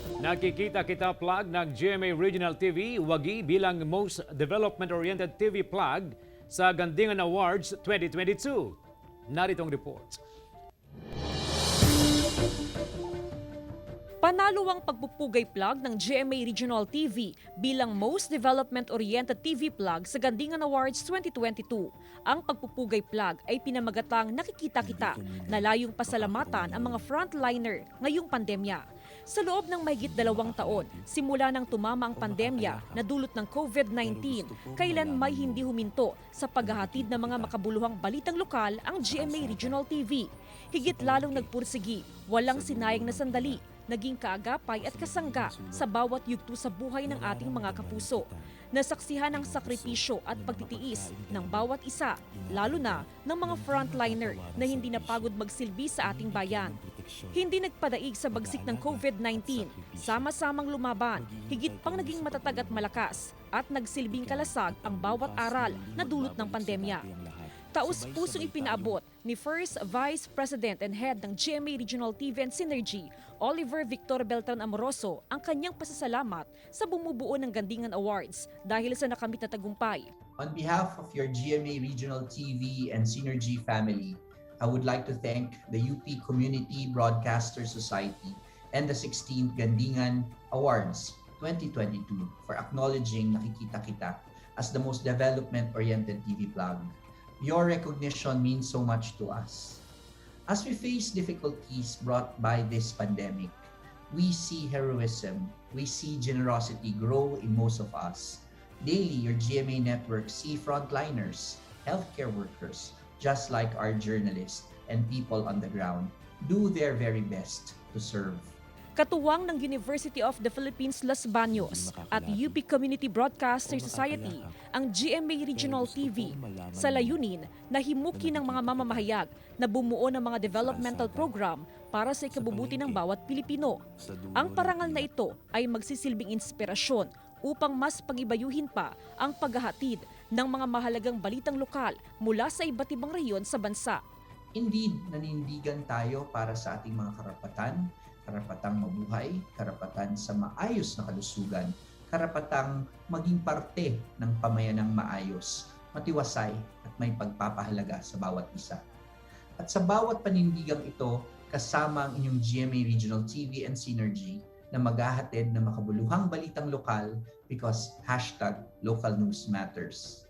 Nakikita kita plug ng GMA Regional TV, wagi bilang Most Development-Oriented TV Plug sa Gandingan Awards 2022. Narito ang report. Panalo ang pagpupugay plug ng GMA Regional TV bilang Most Development-Oriented TV Plug sa Gandingan Awards 2022. Ang pagpupugay plug ay pinamagatang nakikita kita na layong pasalamatan ang mga frontliner ngayong pandemya. Sa loob ng mahigit 2 taon, simula nang tumama ang pandemya na dulot ng COVID-19, kailan may hindi huminto sa paghahatid ng mga makabuluhang balitang lokal ang GMA Regional TV. Higit lalong nagpursigi, walang sinayang na sandali, naging kaagapay at kasangga sa bawat yugto sa buhay ng ating mga kapuso. Nasaksihan ang sakripisyo at pagtitiis ng bawat isa, lalo na ng mga frontliner na hindi napagod magsilbi sa ating bayan. Hindi nagpadaig sa bagsik ng COVID-19, sama-samang lumaban, higit pang naging matatag at malakas, at nagsilbing kalasag ang bawat aral na dulot ng pandemya. Taus-pusong ipinaabot ni First Vice President and Head ng GMA Regional TV and Synergy, Oliver Victor Beltran Amoroso, ang kanyang pasasalamat sa bumubuo ng Gandingan Awards dahil sa nakamit na tagumpay. On behalf of your GMA Regional TV and Synergy family, I would like to thank the UP Community Broadcaster Society and the 16th Gandingan Awards 2022 for acknowledging Nakikita Kita as the most development-oriented TV plug. Your recognition means so much to us. As we face difficulties brought by this pandemic, we see heroism, we see generosity grow in most of us. Daily, your GMA network see frontliners, healthcare workers, just like our journalists and people on the ground, do their very best to serve. Katuwang ng University of the Philippines Los Baños at UP Community Broadcaster Society ang GMA Regional TV sa layunin na himukin ng mga mamamahayag na bumuo ng mga developmental program para sa ikabubuti ng bawat Pilipino. Ang parangal na ito ay magsisilbing inspirasyon upang mas pagibayuhin pa ang paghahatid ng mga mahalagang balitang lokal mula sa iba't ibang rehiyon sa bansa. Indeed, nanindigan tayo para sa ating mga karapatang mabuhay, karapatan sa maayos na kalusugan, karapatang maging parte ng pamayanang maayos, matiwasay at may pagpapahalaga sa bawat isa. At sa bawat panindigang ito, kasama ang inyong GMA Regional TV and Synergy na maghahatid ng makabuluhang balitang lokal because #Local News Matters.